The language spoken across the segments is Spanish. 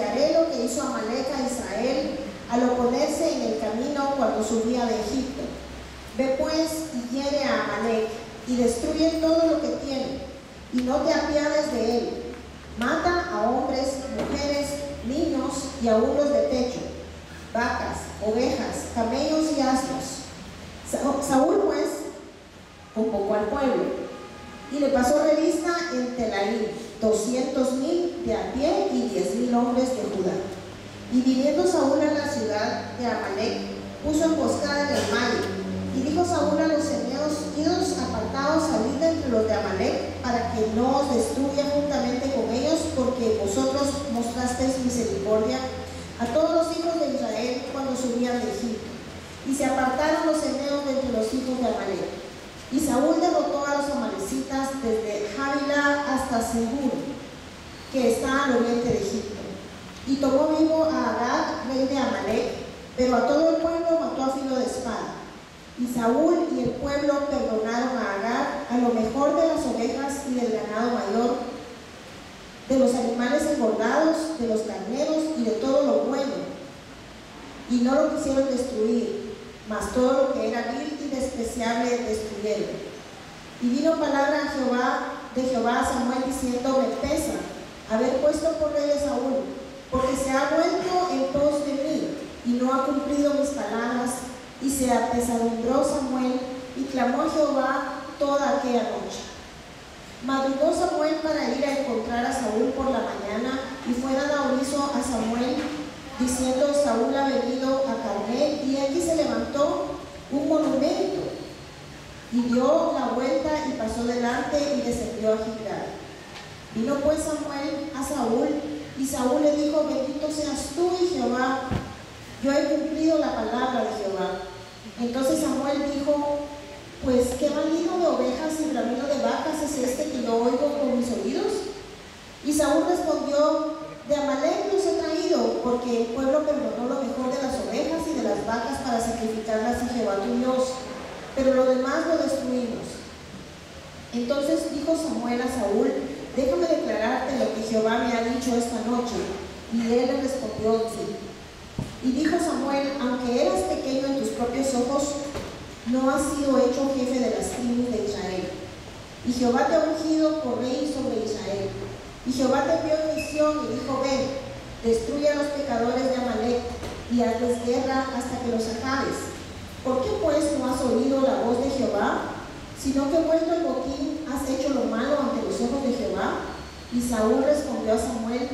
haré lo que hizo Amalec a Israel al oponerse en el camino cuando subía de Egipto. Ve pues y hiere a Amalec y destruye todo lo que tiene, y no te apiades de él. Mata a hombres, mujeres, niños y aún los de pecho, vacas, ovejas, camellos y asnos. Saúl pues convocó al pueblo y le pasó revista en Telaim 200,000 de a pie y 10,000 hombres de Judá. Y viniendo Saúl a la ciudad de Amalec, puso emboscada en el valle. Y dijo Saúl a los eneos: idos apartados, salid de entre los de Amalec, para que no os destruya juntamente con ellos, porque vosotros mostrasteis misericordia a todos los hijos de Israel cuando subían de Egipto. Y se apartaron los eneos de entre los hijos de Amalec. Y Saúl derrotó a los amalecitas desde Javila hasta Segur, que está al oriente de Egipto. Y tomó vivo a Agag, rey de Amalec, pero a todo el pueblo mató a filo de espada. Y Saúl y el pueblo perdonaron a Agag a lo mejor de las ovejas y del ganado mayor, de los animales engordados, de los carneros y de todo lo bueno. Y no lo quisieron destruir, mas todo lo que era vil y despreciable destruyeron. Y vino palabra de Jehová a Samuel diciendo: me pesa haber puesto por rey a Saúl, porque se ha vuelto en pos de mí y no ha cumplido mis palabras. Y se apesadumbró Samuel y clamó a Jehová toda aquella noche. Madrugó Samuel para ir a encontrar a Saúl por la mañana, y fue dado aviso a Samuel diciendo: Saúl ha venido a Carmel. Y aquí se levantó un monumento, y dio la vuelta y pasó delante y descendió a Gilgal. Vino pues Samuel a Saúl, y Saúl le dijo: bendito seas tú y Jehová, yo he cumplido la palabra de Jehová. Entonces Samuel dijo: pues qué balido de ovejas y bramido de vacas es este que yo oigo con mis oídos. Y Saúl respondió: de Amalec los he traído, porque el pueblo perdonó lo mejor de las ovejas y de las vacas para sacrificarlas a Jehová tu Dios, pero lo demás lo destruimos. Entonces dijo Samuel a Saúl: déjame declararte lo que Jehová me ha dicho esta noche. Y él le respondió: sí. Y dijo Samuel: aunque eras pequeño en tus propios ojos, no has sido hecho jefe de las tribus de Israel. Y Jehová te ha ungido por rey sobre Israel. Y Jehová te envió en misión y dijo: ven, destruye a los pecadores de Amalec y hazles guerra hasta que los acabes. ¿Por qué pues no has oído la voz de Jehová? Sino que vuelto el botín has hecho lo malo ante los ojos de Jehová. Y Saúl respondió a Samuel: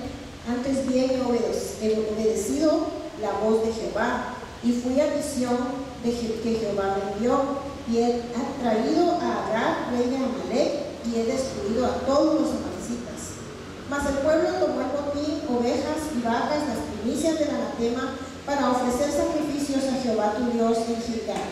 antes bien he obedecido la voz de Jehová, y fui a misión que Jehová me envió, y he traído a Agag, rey de Amalec, y he destruido a todos los amalecitas. Mas el pueblo tomó el botín, ovejas y vacas, las primicias del anatema, para ofrecer sacrificios a Jehová tu Dios en Gilgal.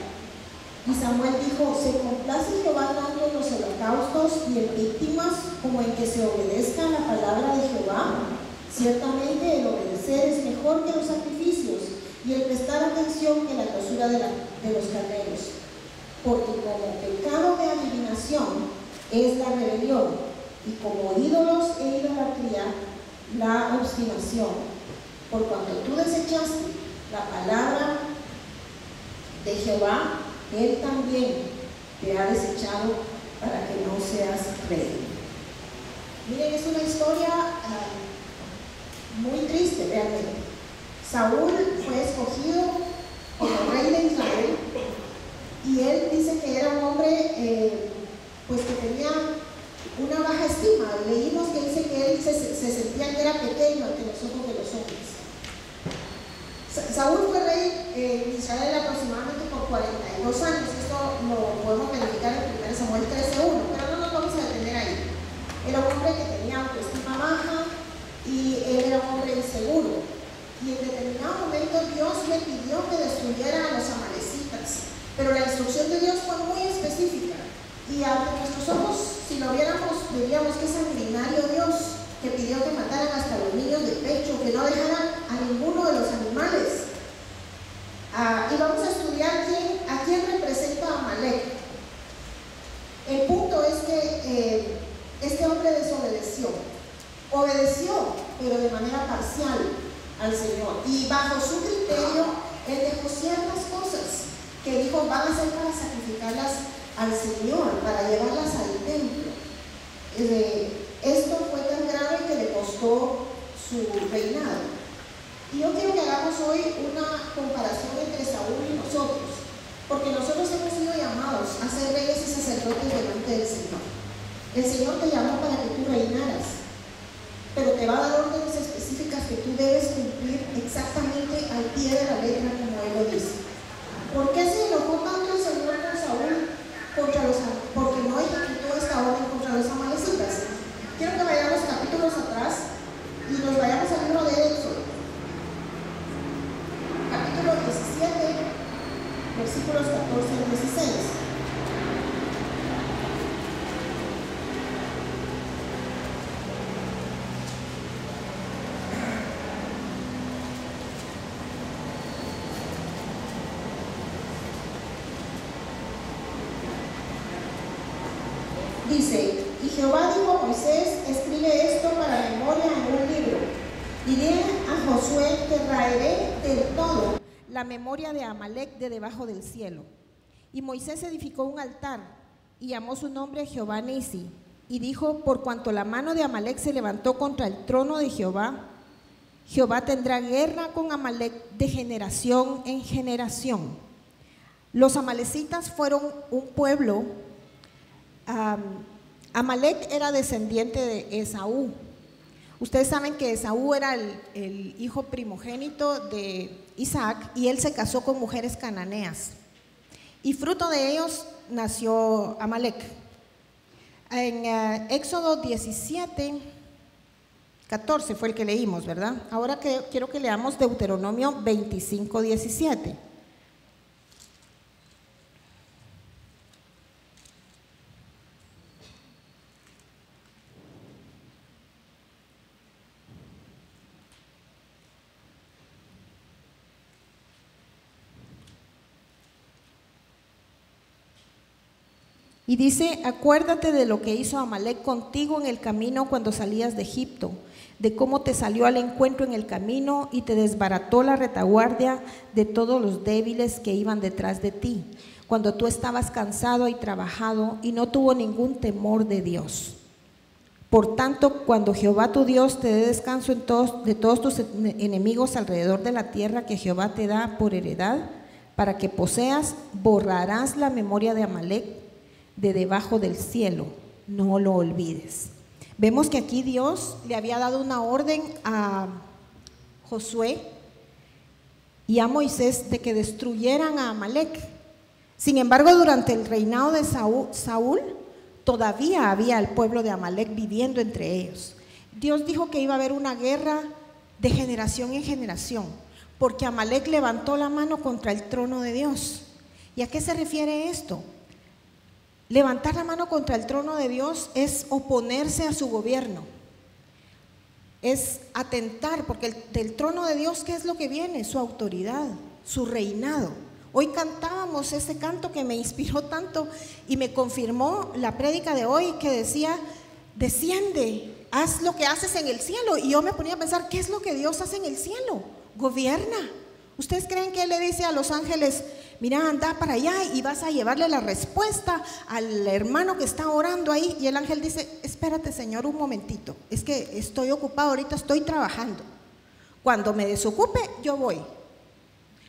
Y Samuel dijo: se complace Jehová tanto en los holocaustos y en víctimas, como en que se obedezca la palabra de Jehová. Ciertamente el obedecer es mejor que los sacrificios, y el prestar atención que la grosura de los carneros. Porque como pecado de adivinación es la rebelión, y como ídolos e idolatría la obstinación. Por cuanto tú desechaste la palabra de Jehová, él también te ha desechado para que no seas rey. Miren, es una historia muy triste realmente. Saúl fue escogido como rey de Israel, y él dice que era un hombre pues que tenía una baja estima. Leímos que dice que él se sentía que era pequeño ante los ojos de los hombres. Saúl fue rey en Israel aproximadamente por 42 años. Esto lo podemos verificar en 1 Samuel 13:1, pero no nos vamos a detener ahí. Era un hombre que tenía autoestima baja, y él era un hombre inseguro. Y en determinado momento Dios le pidió que destruyera a los amalecitas, pero la instrucción de Dios fue muy específica, y ante nuestros ojos, si lo viéramos, diríamos que es sanguinario Dios, que pidió que mataran hasta los niños de pecho, que no dejaran a ninguno de los animales. Y vamos a estudiar a quién representa a Amalec. El punto es que este hombre desobedeció. Obedeció, pero de manera parcial al Señor. Y bajo su criterio, Él dejó ciertas cosas que dijo van a ser para sacrificarlas al Señor, para llevarlas al templo. Esto fue tan grave que le costó su reinado. Y yo quiero que hagamos hoy una comparación entre Saúl y nosotros, porque nosotros hemos sido llamados a ser reyes y sacerdotes delante del Señor. El Señor te llamó para que tú reinaras, pero te va a dar órdenes específicas que tú debes cumplir exactamente al pie de la letra como Él lo dice. ¿Por qué se enojó tanto el Señor con Saúl? Porque no ejecutó esta orden contra los amalecitas. Quiero que vayamos capítulos atrás y nos vayamos al libro de Éxodo, capítulo 17, versículos 14 al 16. Dice: y Jehová dijo a Moisés, escribe esto para memoria en un libro, y dile a Josué que raeré del todo la memoria de Amalec de debajo del cielo. Y Moisés edificó un altar y llamó su nombre Jehová Nisi, y dijo: por cuanto la mano de Amalec se levantó contra el trono de Jehová, Jehová tendrá guerra con Amalec de generación en generación. Los amalecitas fueron un pueblo. Amalec era descendiente de Esaú. Ustedes saben que Esaú era el hijo primogénito de Isaac, y él se casó con mujeres cananeas, y fruto de ellos nació Amalec. En Éxodo 17, 14 fue el que leímos, ¿verdad? Ahora quiero que leamos Deuteronomio 25, 17. Y dice: acuérdate de lo que hizo Amalec contigo en el camino cuando salías de Egipto, de cómo te salió al encuentro en el camino y te desbarató la retaguardia de todos los débiles que iban detrás de ti, cuando tú estabas cansado y trabajado, y no tuvo ningún temor de Dios. Por tanto, cuando Jehová tu Dios te dé descanso de todos tus enemigos alrededor de la tierra que Jehová te da por heredad, para que poseas, borrarás la memoria de Amalec de debajo del cielo, no lo olvides. Vemos que aquí Dios le había dado una orden a Josué y a Moisés de que destruyeran a Amalec. Sin embargo, durante el reinado de Saúl, todavía había el pueblo de Amalec viviendo entre ellos. Dios dijo que iba a haber una guerra de generación en generación, porque Amalec levantó la mano contra el trono de Dios. ¿Y a qué se refiere esto? Levantar la mano contra el trono de Dios es oponerse a su gobierno, es atentar, porque del trono de Dios, ¿qué es lo que viene? Su autoridad, su reinado. Hoy cantábamos ese canto que me inspiró tanto y me confirmó la prédica de hoy, que decía: desciende, haz lo que haces en el cielo. Y yo me ponía a pensar, ¿qué es lo que Dios hace en el cielo? Gobierna. ¿Ustedes creen que Él le dice a los ángeles: mira, anda para allá y vas a llevarle la respuesta al hermano que está orando ahí? Y el ángel dice: espérate, Señor, un momentito, es que estoy ocupado ahorita, estoy trabajando. Cuando me desocupe, yo voy.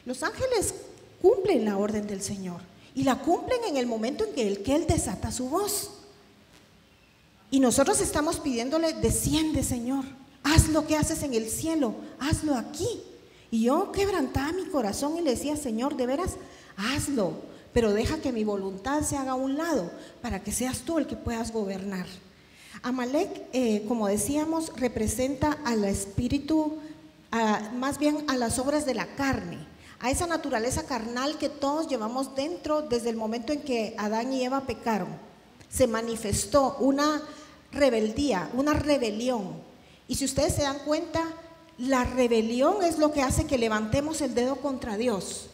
Los ángeles cumplen la orden del Señor, y la cumplen en el momento en que Él desata su voz. Y nosotros estamos pidiéndole: desciende, Señor, haz lo que haces en el cielo, hazlo aquí. Y yo quebrantaba mi corazón y le decía: Señor, de veras, hazlo, pero deja que mi voluntad se haga a un lado para que seas tú el que puedas gobernar. Amalec, como decíamos, representa al espíritu, más bien a las obras de la carne, a esa naturaleza carnal que todos llevamos dentro desde el momento en que Adán y Eva pecaron. Se manifestó una rebeldía, una rebelión. Y si ustedes se dan cuenta, la rebelión es lo que hace que levantemos el dedo contra Dios,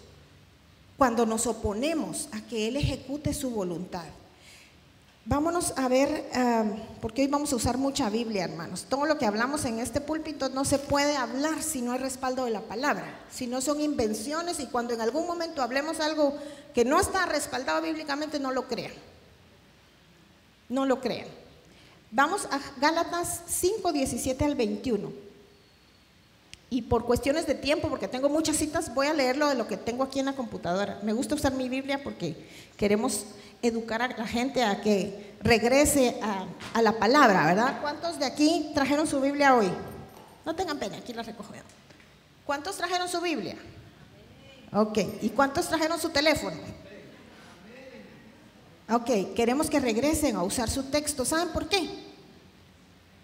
cuando nos oponemos a que Él ejecute su voluntad. Vámonos a ver, porque hoy vamos a usar mucha Biblia, hermanos. Todo lo que hablamos en este púlpito no se puede hablar si no hay respaldo de la palabra, si no son invenciones, y cuando en algún momento hablemos algo que no está respaldado bíblicamente, no lo crean. No lo crean. Vamos a Gálatas 5, 17 al 21. Y por cuestiones de tiempo, porque tengo muchas citas, voy a leerlo de lo que tengo aquí en la computadora. Me gusta usar mi Biblia porque queremos educar a la gente a que regrese a la palabra, ¿verdad? ¿Cuántos de aquí trajeron su Biblia hoy? No tengan pena, aquí la recojo yo. ¿Cuántos trajeron su Biblia? Ok, ¿y cuántos trajeron su teléfono? Ok, queremos que regresen a usar su texto. ¿Saben por qué?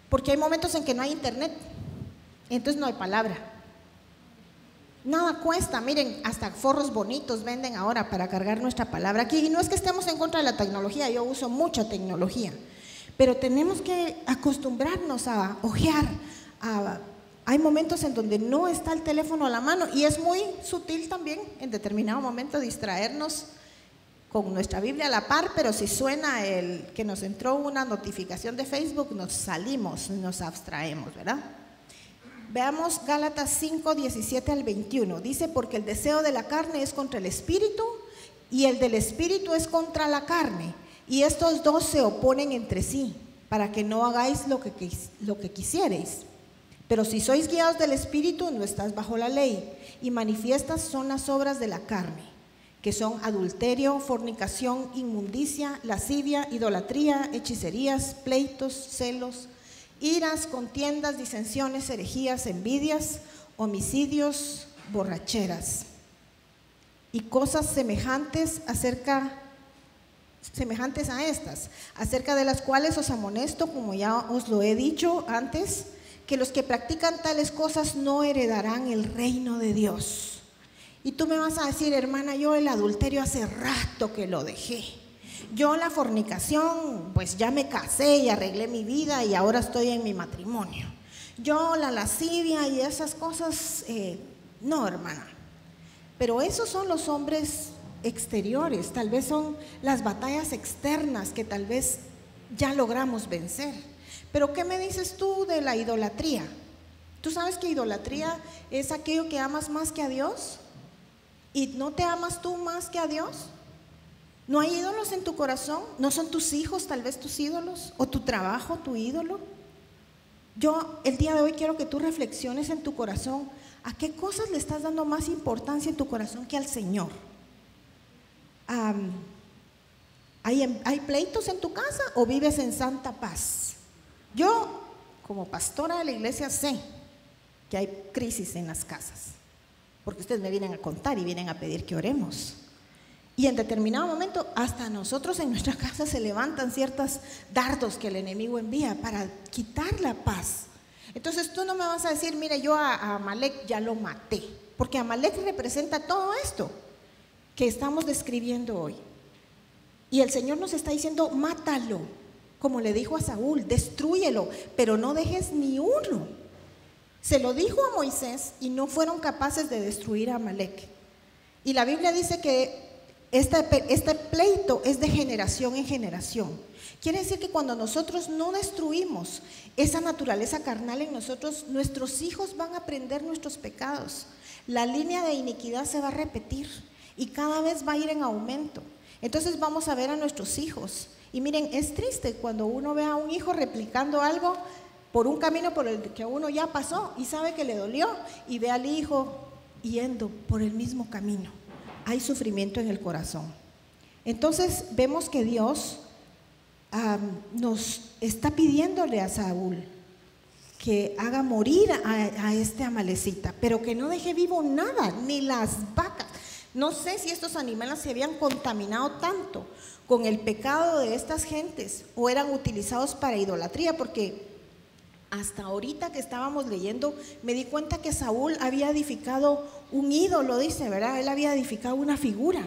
Porque hay momentos en que no hay internet, entonces no hay palabra. Nada cuesta, miren, hasta forros bonitos venden ahora para cargar nuestra palabra aquí. Y no es que estemos en contra de la tecnología, yo uso mucha tecnología, pero tenemos que acostumbrarnos a hojear. Hay momentos en donde no está el teléfono a la mano, y es muy sutil también en determinado momento distraernos con nuestra Biblia a la par, pero si suena el que nos entró una notificación de Facebook, nos salimos, nos abstraemos, ¿verdad? Veamos Gálatas 5, 17 al 21. Dice: porque el deseo de la carne es contra el espíritu, y el del espíritu es contra la carne, y estos dos se oponen entre sí, para que no hagáis lo que quisiereis. Pero si sois guiados del espíritu, no estás bajo la ley. Y manifiestas son las obras de la carne, que son adulterio, fornicación, inmundicia, lascivia, idolatría, hechicerías, pleitos, celos, iras, contiendas, disensiones, herejías, envidias, homicidios, borracheras y cosas semejantes a estas, acerca de las cuales os amonesto, como ya os lo he dicho antes, que los que practican tales cosas no heredarán el reino de Dios. Y tú me vas a decir: hermana, yo el adulterio hace rato que lo dejé. Yo la fornicación, pues ya me casé y arreglé mi vida y ahora estoy en mi matrimonio. Yo la lascivia y esas cosas, no, hermana. Pero esos son los hombres exteriores, tal vez son las batallas externas que tal vez ya logramos vencer. Pero ¿qué me dices tú de la idolatría? ¿Tú sabes que idolatría es aquello que amas más que a Dios? ¿Y no te amas tú más que a Dios? ¿No hay ídolos en tu corazón? ¿No son tus hijos tal vez tus ídolos? ¿O tu trabajo tu ídolo? Yo el día de hoy quiero que tú reflexiones en tu corazón. ¿A qué cosas le estás dando más importancia en tu corazón que al Señor? ¿Hay pleitos en tu casa o vives en santa paz? Yo, como pastora de la iglesia, sé que hay crisis en las casas, porque ustedes me vienen a contar y vienen a pedir que oremos. Y en determinado momento, hasta nosotros en nuestra casa se levantan ciertos dardos que el enemigo envía para quitar la paz. Entonces tú no me vas a decir: mire, yo a Amalek ya lo maté, porque Amalek representa todo esto que estamos describiendo hoy. Y el Señor nos está diciendo: mátalo, como le dijo a Saúl, destrúyelo, pero no dejes ni uno. Se lo dijo a Moisés y no fueron capaces de destruir a Amalek. Y la Biblia dice que este pleito es de generación en generación. Quiere decir que cuando nosotros no destruimos esa naturaleza carnal en nosotros, nuestros hijos van a aprender nuestros pecados. La línea de iniquidad se va a repetir y cada vez va a ir en aumento. Entonces vamos a ver a nuestros hijos. Y miren, es triste cuando uno ve a un hijo replicando algo por un camino por el que uno ya pasó y sabe que le dolió, y ve al hijo yendo por el mismo camino. Hay sufrimiento en el corazón. Entonces vemos que Dios nos está pidiéndole a Saúl que haga morir a este amalecita, pero que no deje vivo nada, ni las vacas. No sé si estos animales se habían contaminado tanto con el pecado de estas gentes o eran utilizados para idolatría, porque hasta ahorita que estábamos leyendo me di cuenta que Saúl había edificado un ídolo, dice, ¿verdad? Él había edificado una figura.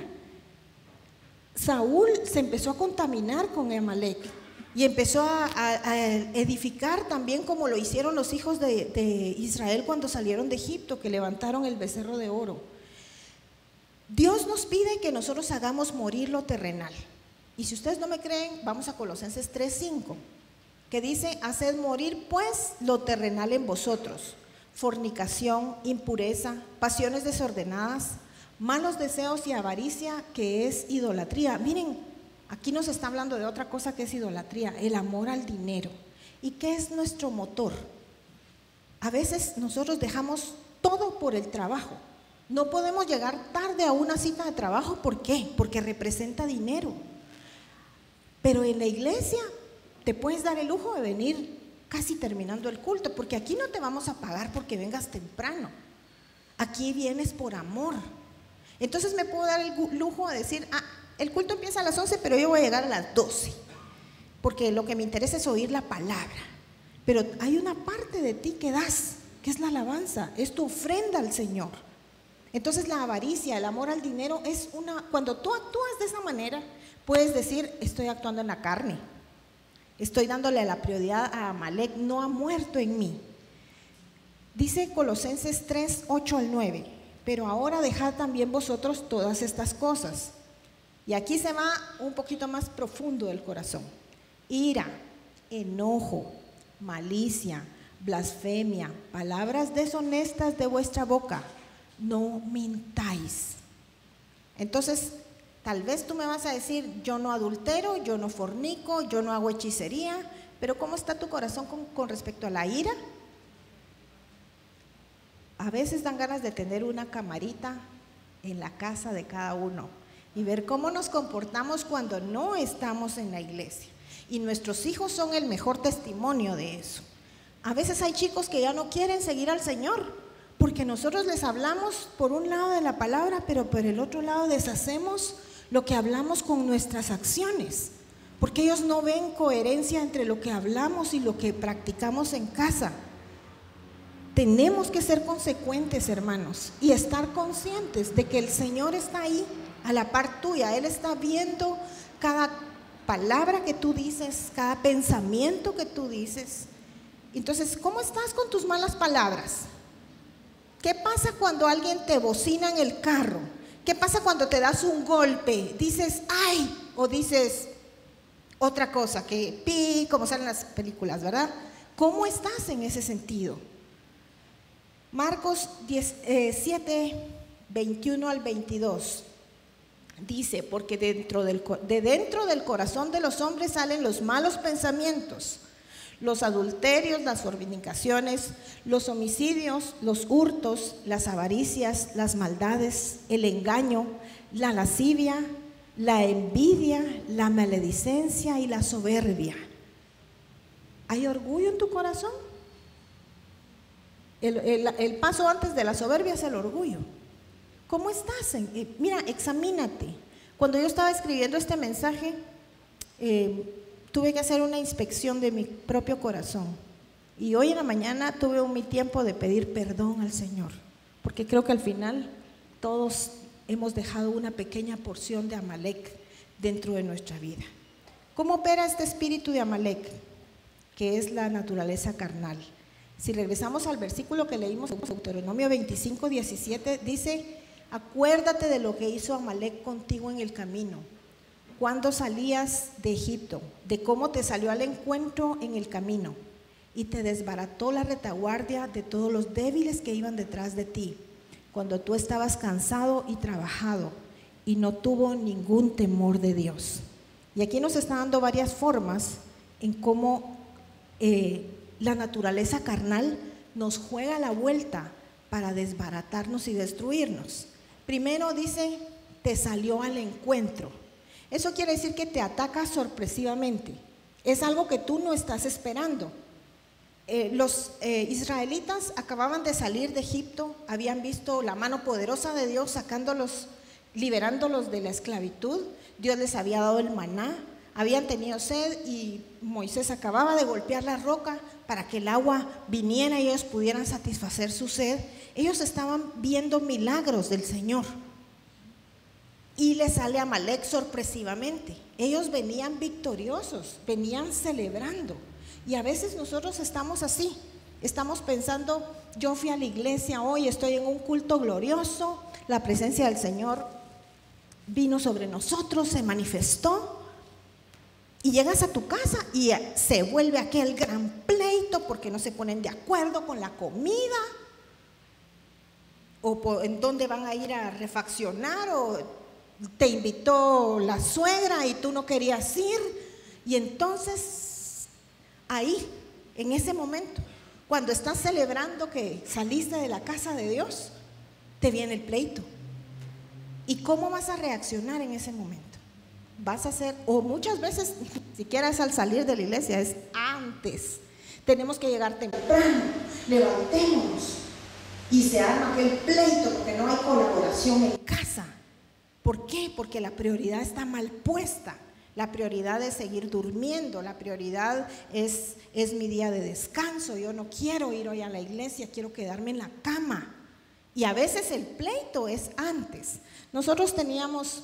Saúl se empezó a contaminar con Amalek y empezó a edificar también como lo hicieron los hijos de Israel cuando salieron de Egipto, que levantaron el becerro de oro. Dios nos pide que nosotros hagamos morir lo terrenal. Y si ustedes no me creen, vamos a Colosenses 3:5, que dice: haced morir pues lo terrenal en vosotros, fornicación, impureza, pasiones desordenadas, malos deseos y avaricia, que es idolatría. Miren, aquí nos está hablando de otra cosa que es idolatría, el amor al dinero. ¿Y qué es nuestro motor? A veces nosotros dejamos todo por el trabajo. No podemos llegar tarde a una cita de trabajo. ¿Por qué? Porque representa dinero. Pero en la iglesia te puedes dar el lujo de venir casi terminando el culto, porque aquí no te vamos a pagar porque vengas temprano. Aquí vienes por amor. Entonces me puedo dar el lujo de decir: el culto empieza a las 11, pero yo voy a llegar a las 12, porque lo que me interesa es oír la palabra. Pero hay una parte de ti que das, que es la alabanza, es tu ofrenda al Señor. Entonces la avaricia, el amor al dinero es cuando tú actúas de esa manera, puedes decir: estoy actuando en la carne, estoy dándole la prioridad a Amalek, no ha muerto en mí. Dice Colosenses 3:8-9: pero ahora dejad también vosotros todas estas cosas. Y aquí se va un poquito más profundo del corazón: ira, enojo, malicia, blasfemia, palabras deshonestas de vuestra boca. No mintáis. Entonces, tal vez tú me vas a decir: yo no adultero, yo no fornico, yo no hago hechicería. Pero ¿cómo está tu corazón con respecto a la ira? A veces dan ganas de tener una camarita en la casa de cada uno y ver cómo nos comportamos cuando no estamos en la iglesia. Y nuestros hijos son el mejor testimonio de eso. A veces hay chicos que ya no quieren seguir al Señor porque nosotros les hablamos por un lado de la palabra, pero por el otro lado deshacemos lo que hablamos con nuestras acciones, porque ellos no ven coherencia entre lo que hablamos y lo que practicamos en casa. Tenemos que ser consecuentes, hermanos, y estar conscientes de que el Señor está ahí a la par tuya. Él está viendo cada palabra que tú dices, cada pensamiento que tú dices. Entonces, ¿cómo estás con tus malas palabras? ¿Qué pasa cuando alguien te bocina en el carro? ¿Qué pasa cuando te das un golpe? Dices ¡ay! O dices otra cosa, que como salen las películas, ¿verdad? ¿Cómo estás en ese sentido? Marcos 7:21-22 dice: porque de dentro del corazón de los hombres salen los malos pensamientos, los adulterios, las fornicaciones, los homicidios, los hurtos, las avaricias, las maldades, el engaño, la lascivia, la envidia, la maledicencia y la soberbia. ¿Hay orgullo en tu corazón? El paso antes de la soberbia es el orgullo. ¿Cómo estás? Mira, examínate. Cuando yo estaba escribiendo este mensaje, tuve que hacer una inspección de mi propio corazón. Y hoy en la mañana tuve mi tiempo de pedir perdón al Señor, porque creo que al final todos hemos dejado una pequeña porción de Amalek dentro de nuestra vida. ¿Cómo opera este espíritu de Amalek? Que es la naturaleza carnal. Si regresamos al versículo que leímos, Deuteronomio 25:17, dice: acuérdate de lo que hizo Amalek contigo en el camino, cuando salías de Egipto, de cómo te salió al encuentro en el camino y te desbarató la retaguardia de todos los débiles que iban detrás de ti, cuando tú estabas cansado y trabajado, y no tuvo ningún temor de Dios. Y aquí nos está dando varias formas en cómo la naturaleza carnal nos juega la vuelta para desbaratarnos y destruirnos. Primero dice: te salió al encuentro. Eso quiere decir que te ataca sorpresivamente. Es algo que tú no estás esperando. Los israelitas acababan de salir de Egipto, habían visto la mano poderosa de Dios sacándolos, liberándolos de la esclavitud. Dios les había dado el maná, habían tenido sed y Moisés acababa de golpear la roca para que el agua viniera y ellos pudieran satisfacer su sed. Ellos estaban viendo milagros del Señor. Y les sale Amalek sorpresivamente. Ellos venían victoriosos, venían celebrando. Y a veces nosotros estamos así, estamos pensando: yo fui a la iglesia hoy, estoy en un culto glorioso, la presencia del Señor vino sobre nosotros, se manifestó, Y llegas a tu casa y se vuelve aquel gran pleito porque no se ponen de acuerdo con la comida, o en dónde van a ir a refaccionar, o te invitó la suegra y tú no querías ir. Y entonces ahí, en ese momento, cuando estás celebrando que saliste de la casa de Dios, te viene el pleito. ¿Y cómo vas a reaccionar en ese momento? Vas a hacer, o muchas veces siquiera es al salir de la iglesia, es antes. Tenemos que llegar temprano, levantémonos, y se arma aquel pleito porque no hay colaboración en casa. ¿Por qué? Porque la prioridad está mal puesta. La prioridad es seguir durmiendo, la prioridad es mi día de descanso. Yo no quiero ir hoy a la iglesia, quiero quedarme en la cama. Y a veces el pleito es antes. Nosotros teníamos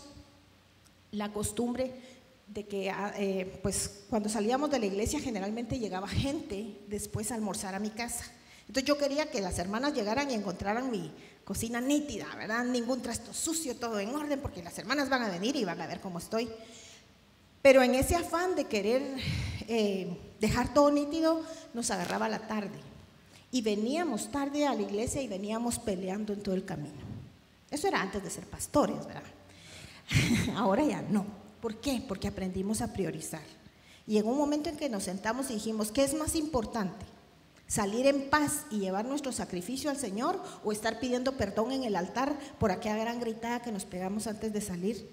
la costumbre de que pues cuando salíamos de la iglesia generalmente llegaba gente después a almorzar a mi casa. Entonces yo quería que las hermanas llegaran y encontraran mi cocina nítida, ¿verdad? Ningún trasto sucio, todo en orden, porque las hermanas van a venir y van a ver cómo estoy. Pero en ese afán de querer dejar todo nítido, nos agarraba la tarde. Y veníamos tarde a la iglesia y veníamos peleando en todo el camino. Eso era antes de ser pastores, ¿verdad? Ahora ya no. ¿Por qué? Porque aprendimos a priorizar. Y llegó un momento en que nos sentamos y dijimos, ¿qué es más importante? ¿Salir en paz y llevar nuestro sacrificio al Señor, o estar pidiendo perdón en el altar por aquella gran gritada que nos pegamos antes de salir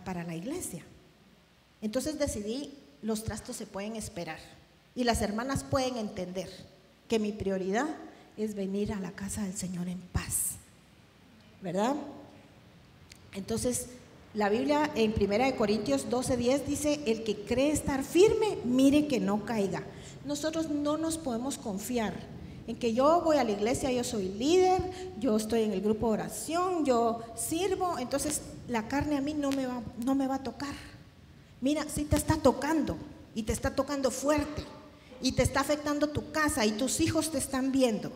para la iglesia? Entonces decidí, los trastos se pueden esperar y las hermanas pueden entender que mi prioridad es venir a la casa del Señor en paz, ¿verdad? Entonces la Biblia en 1 Corintios 12:10 dice, el que cree estar firme, mire que no caiga. Nosotros no nos podemos confiar en que yo voy a la iglesia, yo soy líder, yo estoy en el grupo de oración, yo sirvo, entonces la carne a mí no me va a tocar. Mira, sí te está tocando, y te está tocando fuerte, y te está afectando tu casa, y tus hijos te están viendo.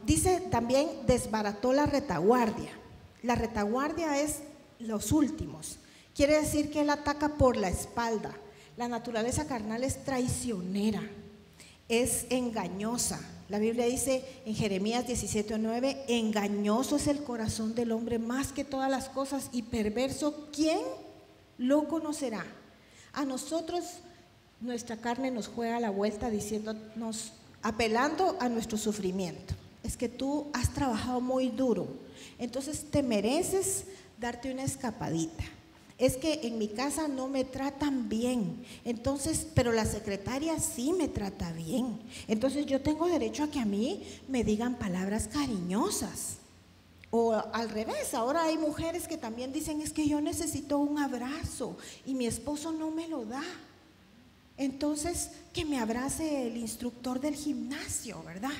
Dice también, desbarató la retaguardia. La retaguardia es los últimos. Quiere decir que él ataca por la espalda. La naturaleza carnal es traicionera, es engañosa. La Biblia dice en Jeremías 17:9, engañoso es el corazón del hombre más que todas las cosas, y perverso, ¿quién lo conocerá? A nosotros nuestra carne nos juega la vuelta diciéndonos, apelando a nuestro sufrimiento. Es que tú has trabajado muy duro, entonces te mereces darte una escapadita. Es que en mi casa no me tratan bien, entonces, pero la secretaria sí me trata bien, entonces yo tengo derecho a que a mí me digan palabras cariñosas. O al revés, ahora hay mujeres que también dicen, es que yo necesito un abrazo y mi esposo no me lo da. Entonces, que me abrace el instructor del gimnasio, ¿verdad?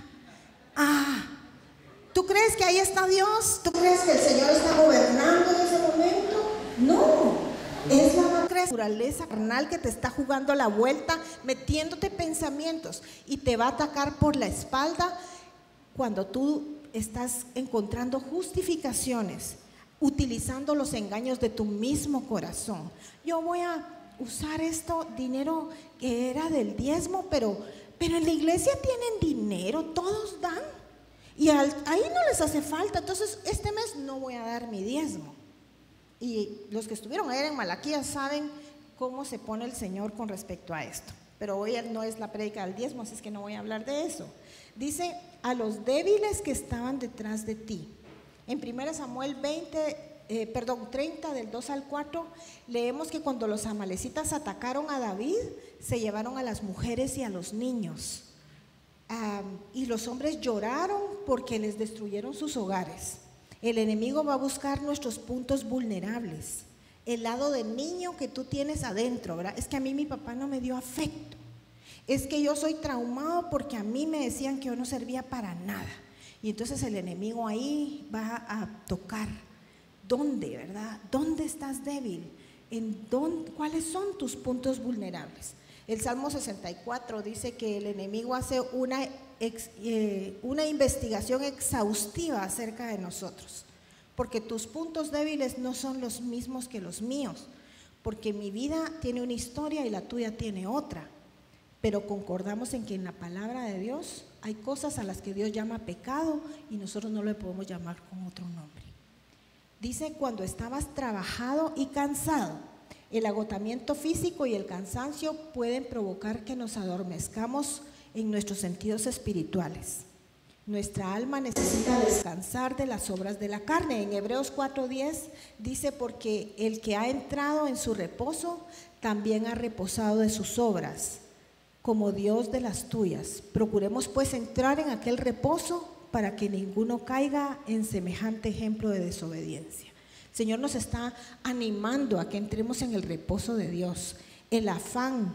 ¿Tú crees que ahí está Dios? ¿Tú crees que el Señor está gobernando en ese momento? No, es la naturaleza carnal que te está jugando la vuelta, metiéndote pensamientos, y te va a atacar por la espalda cuando tú estás encontrando justificaciones, utilizando los engaños de tu mismo corazón. Yo voy a usar dinero que era del diezmo, pero en la iglesia tienen dinero, todos dan, y ahí no les hace falta, entonces este mes no voy a dar mi diezmo. Y los que estuvieron ayer en Malaquías saben cómo se pone el Señor con respecto a esto. Pero hoy no es la prédica del diezmo, así es que no voy a hablar de eso. Dice, a los débiles que estaban detrás de ti. En 1 Samuel 30, del 2 al 4, leemos que cuando los amalecitas atacaron a David, se llevaron a las mujeres y a los niños. Y los hombres lloraron porque les destruyeron sus hogares. El enemigo va a buscar nuestros puntos vulnerables, el lado de niño que tú tienes adentro, ¿verdad? Es que a mí mi papá no me dio afecto, es que yo soy traumado porque a mí me decían que yo no servía para nada. Y entonces el enemigo ahí va a tocar. ¿Dónde, verdad? ¿Dónde estás débil? ¿Cuáles son tus puntos vulnerables? El Salmo 64 dice que el enemigo hace una investigación exhaustiva acerca de nosotros, porque tus puntos débiles no son los mismos que los míos, porque mi vida tiene una historia y la tuya tiene otra, pero concordamos en que en la palabra de Dios hay cosas a las que Dios llama pecado y nosotros no le podemos llamar con otro nombre. Dice: cuando estabas trabajado y cansado. El agotamiento físico y el cansancio pueden provocar que nos adormezcamos en nuestros sentidos espirituales. Nuestra alma necesita descansar de las obras de la carne. En Hebreos 4:10 dice: porque el que ha entrado en su reposo también ha reposado de sus obras, como Dios de las tuyas. Procuremos pues entrar en aquel reposo para que ninguno caiga en semejante ejemplo de desobediencia. El Señor nos está animando a que entremos en el reposo de Dios. El afán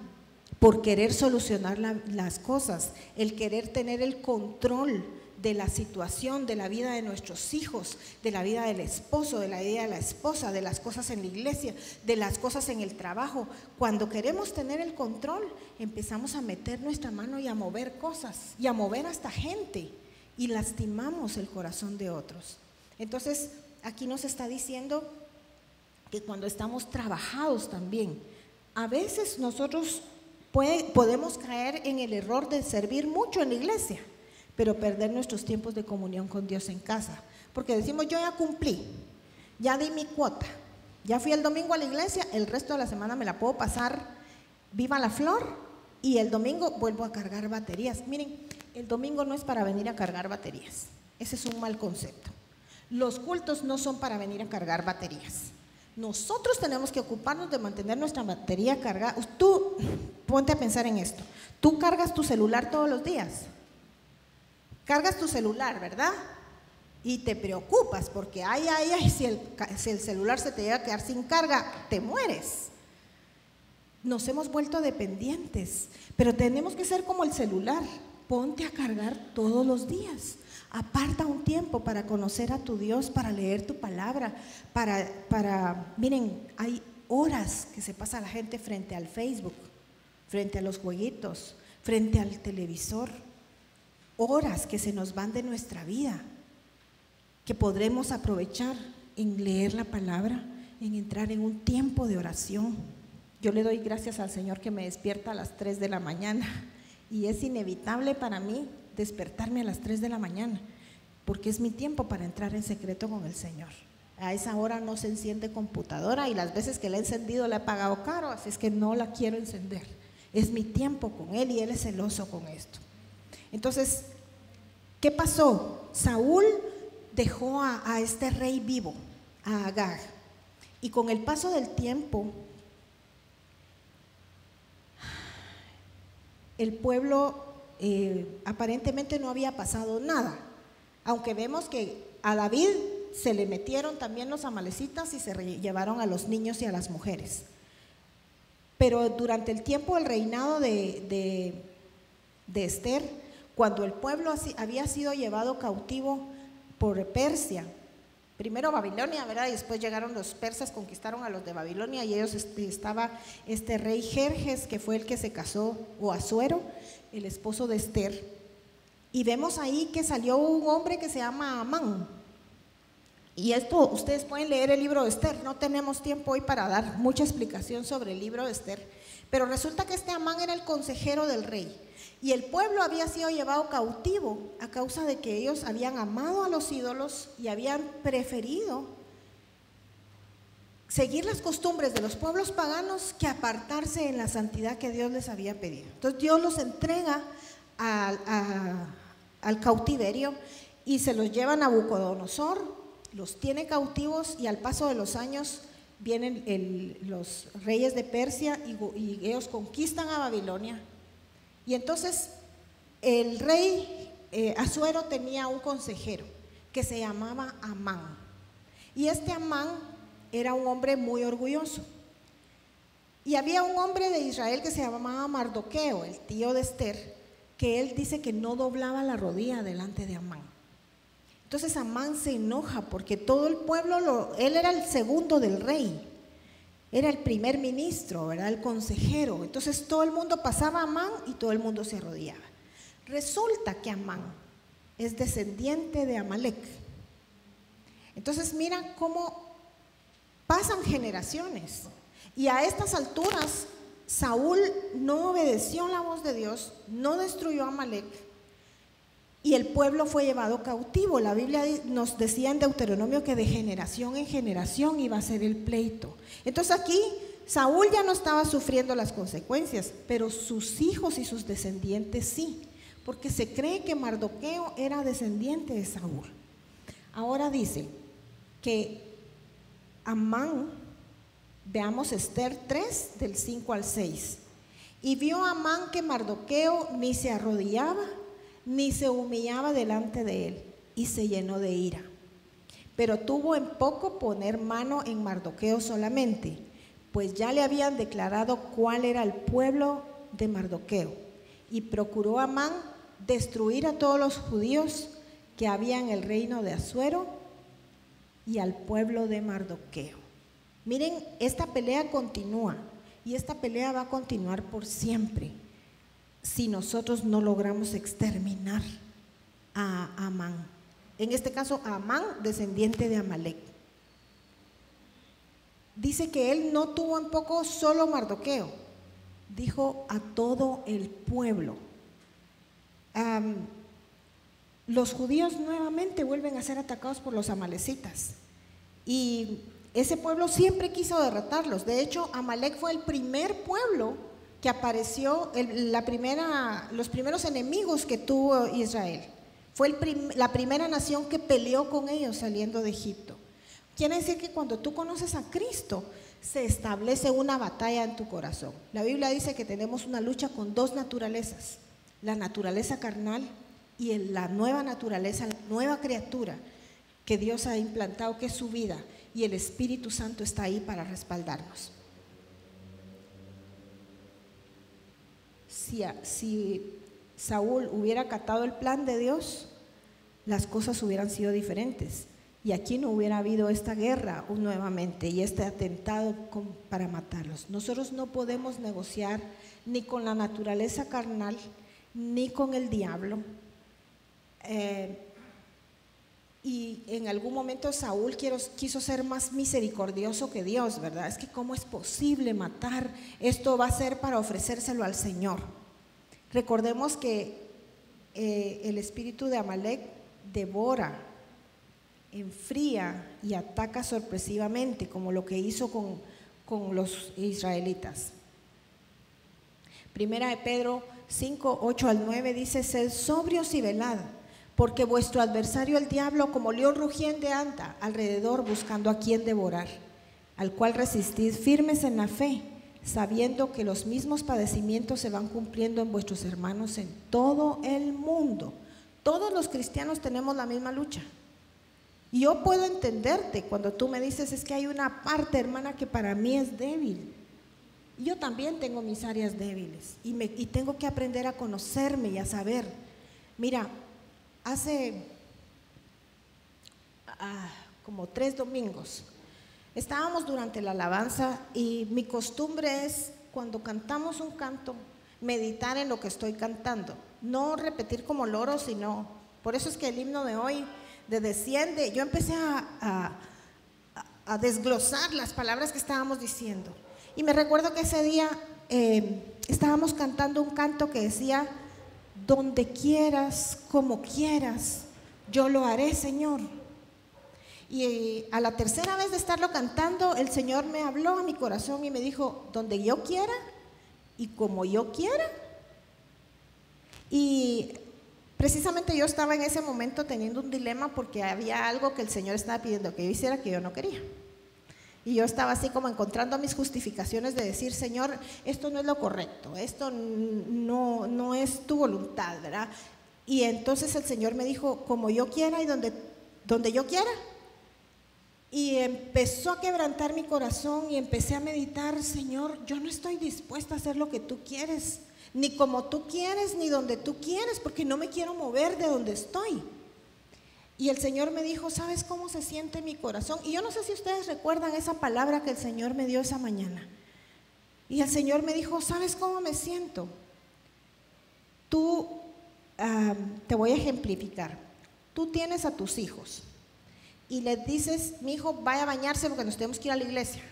por querer solucionar las cosas, el querer tener el control de la situación, de la vida de nuestros hijos, de la vida del esposo, de la vida de la esposa, de las cosas en la iglesia, de las cosas en el trabajo. Cuando queremos tener el control, empezamos a meter nuestra mano y a mover cosas, y a mover hasta gente, y lastimamos el corazón de otros. Entonces, aquí nos está diciendo que cuando estamos trabajados también, a veces nosotros podemos caer en el error de servir mucho en la iglesia, pero perder nuestros tiempos de comunión con Dios en casa, porque decimos: yo ya cumplí, ya di mi cuota, ya fui el domingo a la iglesia, el resto de la semana me la puedo pasar viva la flor, y el domingo vuelvo a cargar baterías. Miren, el domingo no es para venir a cargar baterías, ese es un mal concepto. Los cultos no son para venir a cargar baterías. Nosotros tenemos que ocuparnos de mantener nuestra batería cargada. Tú, ponte a pensar en esto. Tú cargas tu celular todos los días. Cargas tu celular, ¿verdad? Y te preocupas porque si el celular se te llega a quedar sin carga, te mueres. Nos hemos vuelto dependientes, pero tenemos que ser como el celular. Ponte a cargar todos los días. Aparta un tiempo para conocer a tu Dios, para leer tu palabra, miren, hay horas que se pasa la gente frente al Facebook, frente a los jueguitos, frente al televisor, horas que se nos van de nuestra vida, que podremos aprovechar en leer la palabra, en entrar en un tiempo de oración. Yo le doy gracias al Señor que me despierta a las 3 de la mañana, y es inevitable para mí despertarme a las 3 de la mañana, porque es mi tiempo para entrar en secreto con el Señor. A esa hora no se enciende computadora, y las veces que la he encendido la he pagado caro, así es que no la quiero encender. Es mi tiempo con Él, y Él es celoso con esto. Entonces, ¿qué pasó? Saúl dejó a este rey vivo, a Agag, y con el paso del tiempo, el pueblo aparentemente no había pasado nada, aunque vemos que a David se le metieron también los amalecitas y se llevaron a los niños y a las mujeres. Pero durante el tiempo del reinado de Esther, cuando el pueblo había sido llevado cautivo por Persia, primero Babilonia, ¿verdad? Y después llegaron los persas, conquistaron a los de Babilonia, y ellos estaba este rey Jerjes, que fue el que se casó, o Asuero, el esposo de Esther. Y vemos ahí que salió un hombre que se llama Amán. Y esto, ustedes pueden leer el libro de Esther, no tenemos tiempo hoy para dar mucha explicación sobre el libro de Esther, pero resulta que este Amán era el consejero del rey. Y el pueblo había sido llevado cautivo a causa de que ellos habían amado a los ídolos y habían preferido seguir las costumbres de los pueblos paganos que apartarse en la santidad que Dios les había pedido. Entonces Dios los entrega al cautiverio y se los lleva a Nabucodonosor, los tiene cautivos, y al paso de los años vienen los reyes de Persia y ellos conquistan a Babilonia. Y entonces el rey Asuero tenía un consejero que se llamaba Amán, y este Amán era un hombre muy orgulloso. Y había un hombre de Israel que se llamaba Mardoqueo, el tío de Esther, que él dice que no doblaba la rodilla delante de Amán. Entonces Amán se enoja porque todo el pueblo, él era el segundo del rey, era el primer ministro, ¿verdad? El consejero. Entonces todo el mundo pasaba a Amán y todo el mundo se arrodillaba. Resulta que Amán es descendiente de Amalek. Entonces mira cómo pasan generaciones. Y a estas alturas, Saúl no obedeció la voz de Dios, no destruyó a Amalek, y el pueblo fue llevado cautivo. La Biblia nos decía en Deuteronomio que de generación en generación iba a ser el pleito. Entonces aquí Saúl ya no estaba sufriendo las consecuencias, pero sus hijos y sus descendientes sí, porque se cree que Mardoqueo era descendiente de Saúl. Ahora dice que Amán, veamos Esther 3 del 5 al 6. Y vio Amán que Mardoqueo ni se arrodillaba ni se humillaba delante de él, y se llenó de ira. Pero tuvo en poco poner mano en Mardoqueo solamente, pues ya le habían declarado cuál era el pueblo de Mardoqueo. Y procuró Amán destruir a todos los judíos que había en el reino de Asuero y al pueblo de Mardoqueo. Miren, esta pelea continúa, y esta pelea va a continuar por siempre si nosotros no logramos exterminar a Amán. En este caso, a Amán, descendiente de Amalek. Dice que él no tuvo en poco solo Mardoqueo, dijo a todo el pueblo. Los judíos nuevamente vuelven a ser atacados por los amalecitas, y ese pueblo siempre quiso derrotarlos. De hecho, Amalek fue el primer pueblo que apareció, los primeros enemigos que tuvo Israel. Fue la primera nación que peleó con ellos saliendo de Egipto. Quiere decir que cuando tú conoces a Cristo, se establece una batalla en tu corazón. La Biblia dice que tenemos una lucha con dos naturalezas: la naturaleza carnal y la nueva naturaleza, la nueva criatura que Dios ha implantado, que es su vida, y el Espíritu Santo está ahí para respaldarnos. Si Saúl hubiera acatado el plan de Dios, las cosas hubieran sido diferentes, y aquí no hubiera habido esta guerra nuevamente y este atentado para matarlos. Nosotros no podemos negociar ni con la naturaleza carnal ni con el diablo. Y en algún momento Saúl quiso ser más misericordioso que Dios, ¿verdad? Es que ¿cómo es posible matar? Esto va a ser para ofrecérselo al Señor. Recordemos que el espíritu de Amalek devora, enfría y ataca sorpresivamente, como lo que hizo con los israelitas. Primera de Pedro 5, 8 al 9 dice: sed sobrios y velad, porque vuestro adversario el diablo como león rugiente anda alrededor buscando a quien devorar, al cual resistid firmes en la fe, sabiendo que los mismos padecimientos se van cumpliendo en vuestros hermanos en todo el mundo. Todos los cristianos tenemos la misma lucha. Y yo puedo entenderte cuando tú me dices: es que hay una parte, hermana, que para mí es débil. Yo también tengo mis áreas débiles y tengo que aprender a conocerme y a saber. Mira, hace como 3 domingos estábamos durante la alabanza, y mi costumbre es, cuando cantamos un canto, meditar en lo que estoy cantando, no repetir como loro, sino, por eso es que el himno de hoy, de Desciende, yo empecé a desglosar las palabras que estábamos diciendo, y me recuerdo que ese día estábamos cantando un canto que decía: donde quieras, como quieras, yo lo haré, Señor. Y a la tercera vez de estarlo cantando, el Señor me habló a mi corazón y me dijo: donde yo quiera y como yo quiera. Y precisamente yo estaba en ese momento teniendo un dilema, porque había algo que el Señor estaba pidiendo que yo hiciera que yo no quería. Y yo estaba así como encontrando mis justificaciones de decir: Señor, esto no es lo correcto, esto no es tu voluntad, ¿verdad? Y entonces el Señor me dijo: como yo quiera y donde yo quiera. Y empezó a quebrantar mi corazón y empecé a meditar: Señor, yo no estoy dispuesta a hacer lo que tú quieres, ni como tú quieres, ni donde tú quieres, porque no me quiero mover de donde estoy. Y el Señor me dijo: ¿sabes cómo se siente mi corazón? Y yo no sé si ustedes recuerdan esa palabra que el Señor me dio esa mañana. Y el Señor me dijo: ¿sabes cómo me siento? Tú, te voy a ejemplificar. Tú tienes a tus hijos y les dices: mi hijo, vaya a bañarse porque nos tenemos que ir a la iglesia.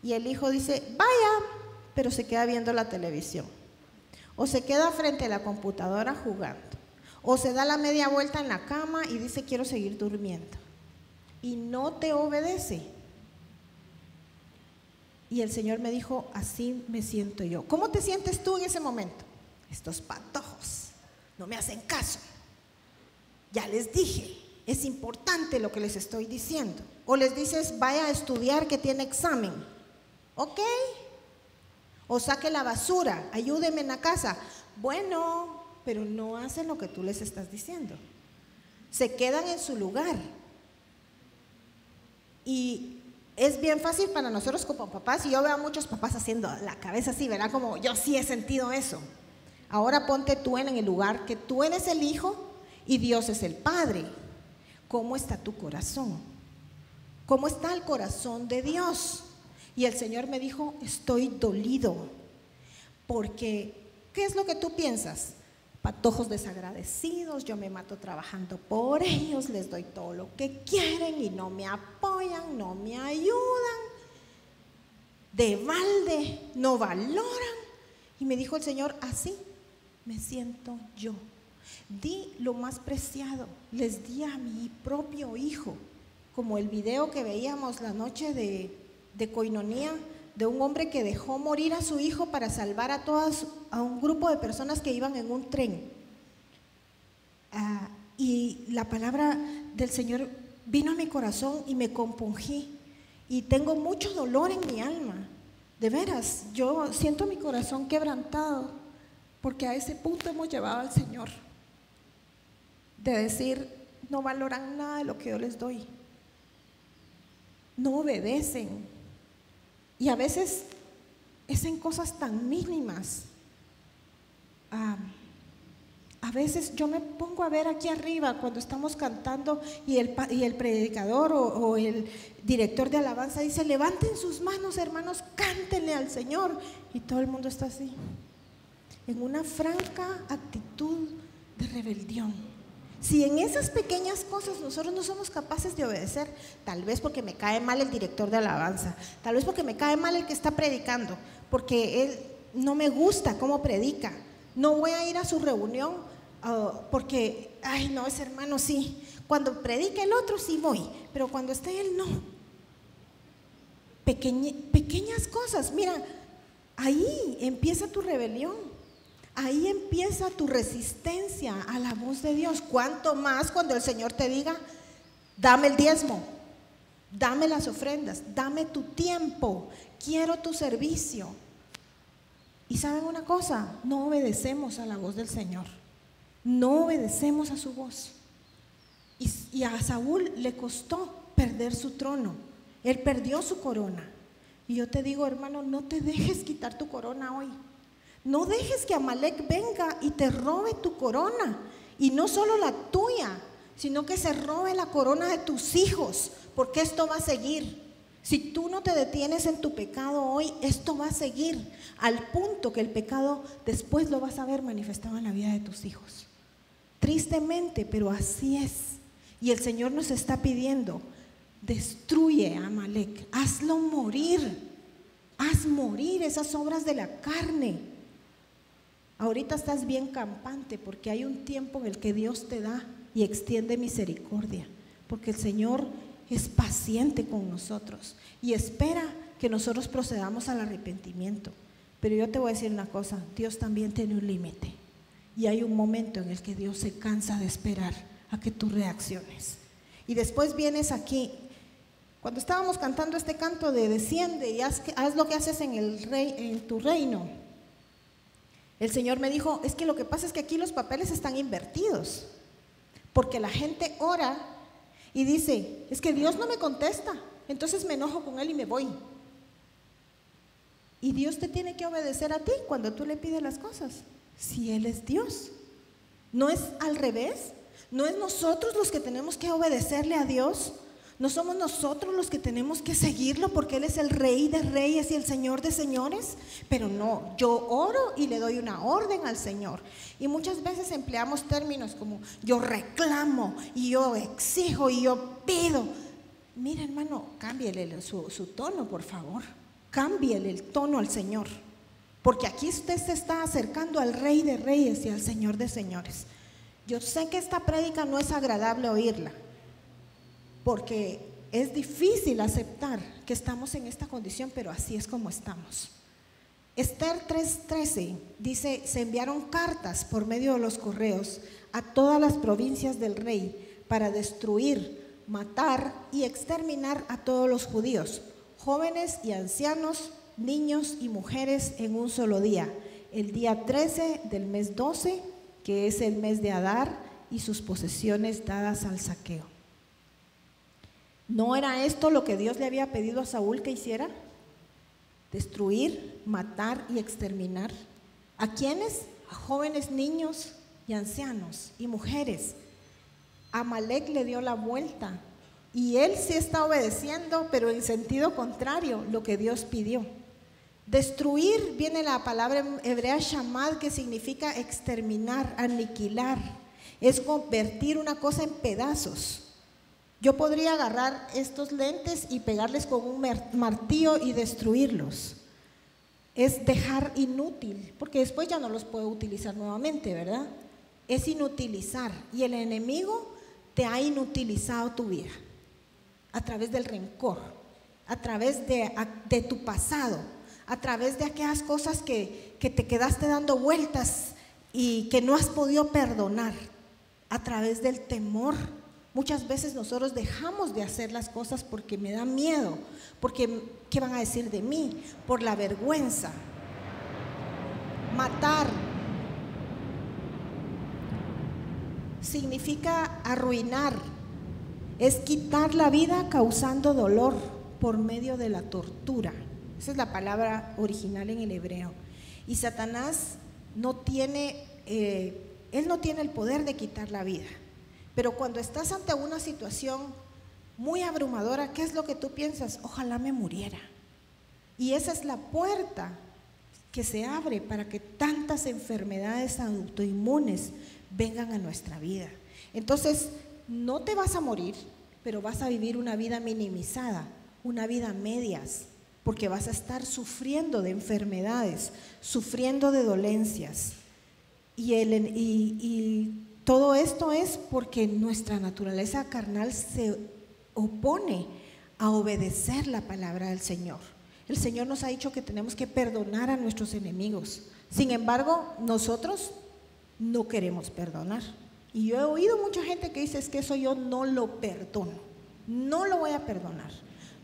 Y el hijo dice, vaya, pero se queda viendo la televisión. O se queda frente a la computadora jugando. O se da la media vuelta en la cama y dice, quiero seguir durmiendo. Y no te obedece. Y el Señor me dijo, así me siento yo. ¿Cómo te sientes tú en ese momento? Estos patojos no me hacen caso. Ya les dije, es importante lo que les estoy diciendo. O les dices, vaya a estudiar que tiene examen. ¿Ok? O saque la basura, ayúdeme en la casa. Bueno, pero no hacen lo que tú les estás diciendo. Se quedan en su lugar. Y es bien fácil para nosotros como papás, y yo veo a muchos papás haciendo la cabeza así, ¿verdad? Como yo sí he sentido eso. Ahora ponte tú en el lugar que tú eres el hijo y Dios es el padre. ¿Cómo está tu corazón? ¿Cómo está el corazón de Dios? Y el Señor me dijo, estoy dolido, porque ¿qué es lo que tú piensas? Patojos desagradecidos, yo me mato trabajando por ellos, les doy todo lo que quieren y no me apoyan, no me ayudan, de balde, no valoran. Y me dijo el Señor, así me siento yo. Di lo más preciado, les di a mi propio hijo, como el video que veíamos la noche de Coinonía, de un hombre que dejó morir a su hijo para salvar a un grupo de personas que iban en un tren. Y la palabra del Señor vino a mi corazón y me compungí, y tengo mucho dolor en mi alma. De veras, yo siento mi corazón quebrantado, porque a ese punto hemos llevado al Señor, de decir, no valoran nada de lo que yo les doy, no obedecen, y a veces es en cosas tan mínimas. A veces yo me pongo a ver aquí arriba cuando estamos cantando y el predicador o el director de alabanza dice, levanten sus manos, hermanos, cántenle al Señor, y todo el mundo está así, en una franca actitud de rebelión. Si en esas pequeñas cosas nosotros no somos capaces de obedecer, tal vez porque me cae mal el director de alabanza, tal vez porque me cae mal el que está predicando, porque él no me gusta cómo predica, no voy a ir a su reunión porque, ay no, ese hermano sí, cuando predique el otro sí voy, pero cuando esté él no. Pequeñas cosas, mira, ahí empieza tu rebelión. Ahí empieza tu resistencia a la voz de Dios. ¿Cuánto más cuando el Señor te diga, dame el diezmo, dame las ofrendas, dame tu tiempo, quiero tu servicio? Y ¿saben una cosa? No obedecemos a la voz del Señor, no obedecemos a su voz. Y a Saúl le costó perder su trono, él perdió su corona. Y yo te digo, hermano, no te dejes quitar tu corona hoy. No dejes que Amalek venga y te robe tu corona, y no solo la tuya, sino que se robe la corona de tus hijos, porque esto va a seguir. Si tú no te detienes en tu pecado hoy, esto va a seguir, al punto que el pecado después lo vas a ver manifestado en la vida de tus hijos. Tristemente, pero así es. Y el Señor nos está pidiendo, destruye a Amalek, hazlo morir, haz morir esas obras de la carne. Ahorita estás bien campante porque hay un tiempo en el que Dios te da y extiende misericordia, porque el Señor es paciente con nosotros y espera que nosotros procedamos al arrepentimiento. Pero yo te voy a decir una cosa, Dios también tiene un límite, y hay un momento en el que Dios se cansa de esperar a que tú reacciones. Y después vienes aquí, cuando estábamos cantando este canto de desciende y haz lo que haces en tu reino, el Señor me dijo, es que lo que pasa es que aquí los papeles están invertidos, porque la gente ora y dice, es que Dios no me contesta, entonces me enojo con Él y me voy. Y Dios te tiene que obedecer a ti cuando tú le pides las cosas, si Él es Dios. No es al revés, no es nosotros los que tenemos que obedecerle a Dios, no somos nosotros los que tenemos que seguirlo porque Él es el Rey de reyes y el Señor de señores. Pero no, yo oro y le doy una orden al Señor. Y muchas veces empleamos términos como yo reclamo y yo exijo y yo pido. Mira, hermano, cámbiale su tono, por favor. cámbiele el tono al Señor, porque aquí usted se está acercando al Rey de Reyes y al Señor de Señores. Yo sé que esta prédica no es agradable oírla, porque es difícil aceptar que estamos en esta condición, pero así es como estamos. Esther 3:13 dice: se enviaron cartas por medio de los correos a todas las provincias del rey para destruir, matar y exterminar a todos los judíos, jóvenes y ancianos, niños y mujeres en un solo día, el día 13 del mes 12, que es el mes de Adar, y sus posesiones dadas al saqueo. ¿No era esto lo que Dios le había pedido a Saúl que hiciera? Destruir, matar y exterminar. ¿A quiénes? A jóvenes, niños y ancianos y mujeres. Amalek le dio la vuelta y él sí está obedeciendo, pero en sentido contrario, lo que Dios pidió. Destruir viene la palabra hebrea shamad, que significa exterminar, aniquilar. Es convertir una cosa en pedazos. Yo podría agarrar estos lentes y pegarles con un martillo y destruirlos. Es dejar inútil, porque después ya no los puedo utilizar nuevamente, ¿verdad? Es inutilizar, y el enemigo te ha inutilizado tu vida a través del rencor, a través de tu pasado, a través de aquellas cosas que te quedaste dando vueltas y que no has podido perdonar, a través del temor. Muchas veces nosotros dejamos de hacer las cosas porque me da miedo, porque ¿qué van a decir de mí? Por la vergüenza. Matar significa arruinar, es quitar la vida causando dolor por medio de la tortura. Esa es la palabra original en el hebreo. Y Satanás no tiene, él no tiene el poder de quitar la vida. Pero cuando estás ante una situación muy abrumadora, ¿qué es lo que tú piensas? Ojalá me muriera. Y esa es la puerta que se abre para que tantas enfermedades autoinmunes vengan a nuestra vida. Entonces, no te vas a morir, pero vas a vivir una vida minimizada, una vida a medias, porque vas a estar sufriendo de enfermedades, sufriendo de dolencias. Y todo esto es porque nuestra naturaleza carnal se opone a obedecer la palabra del Señor. El Señor nos ha dicho que tenemos que perdonar a nuestros enemigos. Sin embargo, nosotros no queremos perdonar. Y yo he oído mucha gente que dice: es que eso yo no lo perdono, no lo voy a perdonar,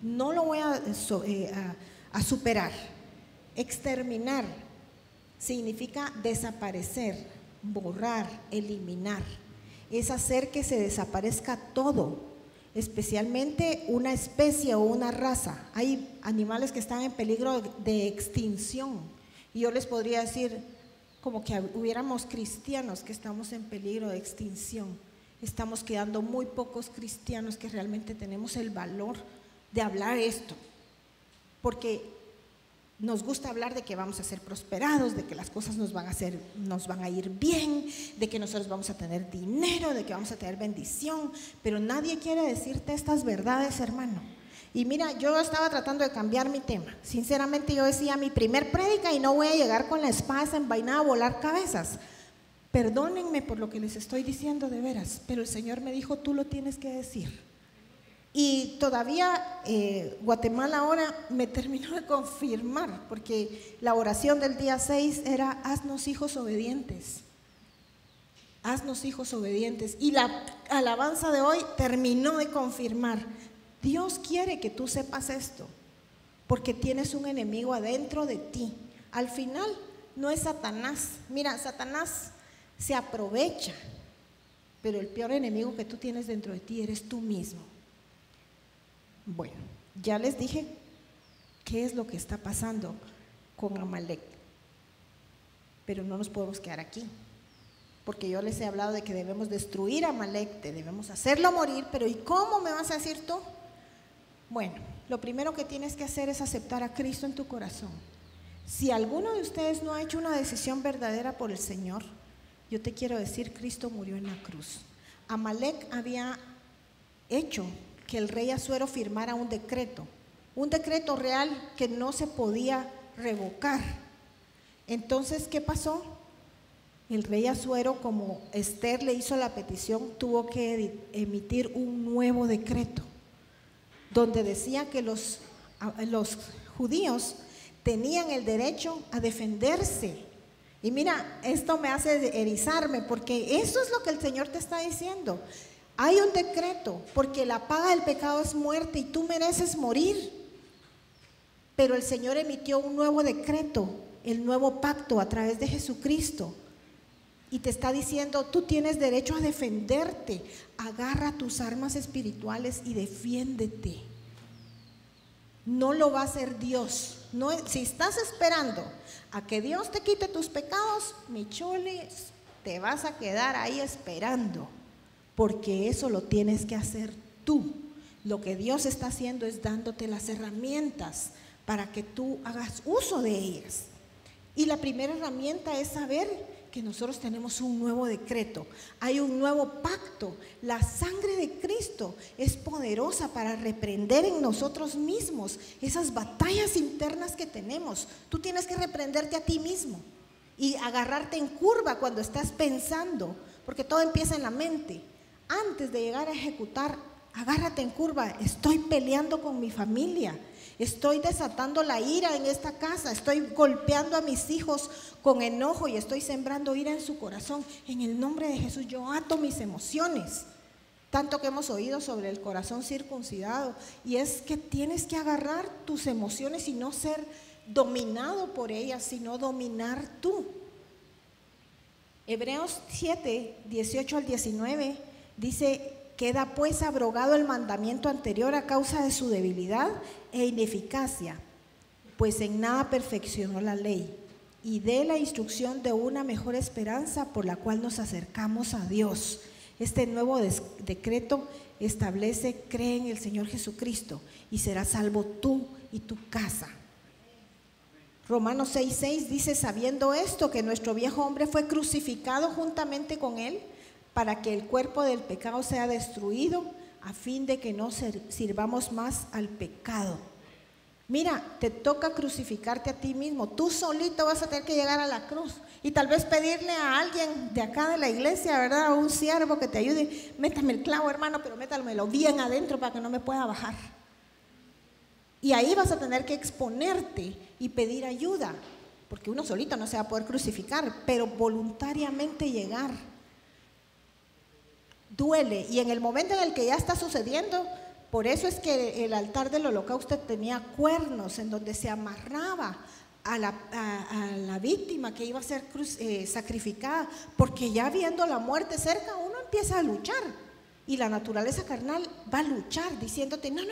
no lo voy a superar. Exterminar significa desaparecer, borrar, eliminar. Es hacer que se desaparezca todo, especialmente una especie o una raza. Hay animales que están en peligro de extinción, y yo les podría decir como que hubiéramos cristianos que estamos en peligro de extinción. Estamos quedando muy pocos cristianos que realmente tenemos el valor de hablar esto, porque nos gusta hablar de que vamos a ser prosperados, de que las cosas nos van a ir bien, de que nosotros vamos a tener dinero, de que vamos a tener bendición, pero nadie quiere decirte estas verdades, hermano. Y mira, yo estaba tratando de cambiar mi tema. Sinceramente, yo decía mi primer prédica y no voy a llegar con la espada desenvainada a volar cabezas. Perdónenme por lo que les estoy diciendo, de veras, pero el Señor me dijo: tú lo tienes que decir. Y todavía Guatemala ahora me terminó de confirmar, porque la oración del día 6 era: haznos hijos obedientes. Haznos hijos obedientes. Y la alabanza de hoy terminó de confirmar: Dios quiere que tú sepas esto, porque tienes un enemigo adentro de ti. Al final no es Satanás. Mira, Satanás se aprovecha, pero el peor enemigo que tú tienes dentro de ti eres tú mismo. Bueno, ya les dije qué es lo que está pasando con Amalek, pero no nos podemos quedar aquí, porque yo les he hablado de que debemos destruir a Amalek, debemos hacerlo morir. Pero ¿y cómo me vas a decir tú? Bueno, lo primero que tienes que hacer es aceptar a Cristo en tu corazón. Si alguno de ustedes no ha hecho una decisión verdadera por el Señor, yo te quiero decir: Cristo murió en la cruz. Amalek había hecho que el rey Asuero firmara un decreto un decreto real que no se podía revocar. Entonces, ¿qué pasó? El rey Asuero, como Esther le hizo la petición, tuvo que emitir un nuevo decreto donde decía que los judíos tenían el derecho a defenderse. Y mira, esto me hace erizarme, porque eso es lo que el Señor te está diciendo. Hay un decreto, porque la paga del pecado es muerte y tú mereces morir. Pero el Señor emitió un nuevo decreto, el nuevo pacto a través de Jesucristo. Y te está diciendo, tú tienes derecho a defenderte. Agarra tus armas espirituales y defiéndete. No lo va a hacer Dios. No, si estás esperando a que Dios te quite tus pecados, mi choles, te vas a quedar ahí esperando, porque eso lo tienes que hacer tú. Lo que Dios está haciendo es dándote las herramientas para que tú hagas uso de ellas. Y la primera herramienta es saber que nosotros tenemos un nuevo decreto, hay un nuevo pacto. La sangre de Cristo es poderosa para reprender en nosotros mismos esas batallas internas que tenemos. Tú tienes que reprenderte a ti mismo y agarrarte en curva cuando estás pensando, porque todo empieza en la mente. Antes de llegar a ejecutar, agárrate en curva. Estoy peleando con mi familia, estoy desatando la ira en esta casa, estoy golpeando a mis hijos con enojo y estoy sembrando ira en su corazón. En el nombre de Jesús yo ato mis emociones. Tanto que hemos oído sobre el corazón circuncidado, y es que tienes que agarrar tus emociones y no ser dominado por ellas, sino dominar tú. Hebreos 7, 18 al 19 dice: queda pues abrogado el mandamiento anterior a causa de su debilidad e ineficacia, pues en nada perfeccionó la ley, y dé la instrucción de una mejor esperanza por la cual nos acercamos a Dios. Este nuevo decreto establece: cree en el Señor Jesucristo y serás salvo tú y tu casa. Romanos 6:6 dice: sabiendo esto, que nuestro viejo hombre fue crucificado juntamente con él, para que el cuerpo del pecado sea destruido, a fin de que no sirvamos más al pecado. Mira, te toca crucificarte a ti mismo. Tú solito vas a tener que llegar a la cruz y tal vez pedirle a alguien de acá de la iglesia, ¿verdad? A un siervo que te ayude. Métame el clavo, hermano, pero métamelo bien adentro para que no me pueda bajar. Y ahí vas a tener que exponerte y pedir ayuda, porque uno solito no se va a poder crucificar, pero voluntariamente llegar. Duele, y en el momento en el que ya está sucediendo, por eso es que el altar del holocausto tenía cuernos en donde se amarraba a la víctima que iba a ser sacrificada, porque ya viendo la muerte cerca, uno empieza a luchar, y la naturaleza carnal va a luchar diciéndote: no,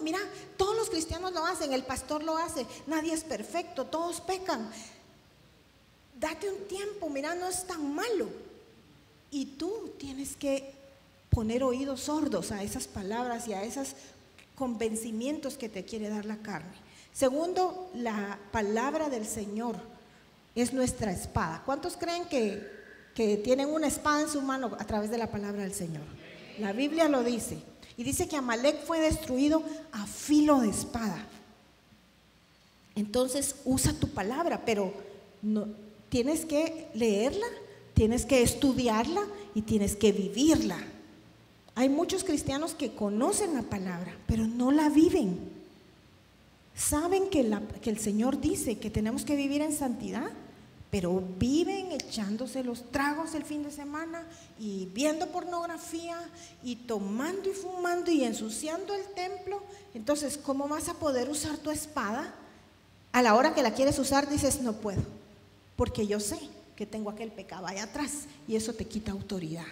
mira, todos los cristianos lo hacen, el pastor lo hace, nadie es perfecto, todos pecan, date un tiempo, mira, no es tan malo. Y tú tienes que poner oídos sordos a esas palabras y a esos convencimientos que te quiere dar la carne. Segundo, la palabra del Señor es nuestra espada. ¿Cuántos creen que tienen una espada en su mano a través de la palabra del Señor? La Biblia lo dice, y dice que Amalek fue destruido a filo de espada. Entonces usa tu palabra, pero no, tienes que leerla, tienes que estudiarla y tienes que vivirla. Hay muchos cristianos que conocen la palabra, pero no la viven. Saben que el Señor dice que tenemos que vivir en santidad, pero viven echándose los tragos el fin de semana y viendo pornografía y tomando y fumando y ensuciando el templo. Entonces, ¿cómo vas a poder usar tu espada? A la hora que la quieres usar dices: no puedo, porque yo sé que tengo aquel pecado allá atrás, y eso te quita autoridad.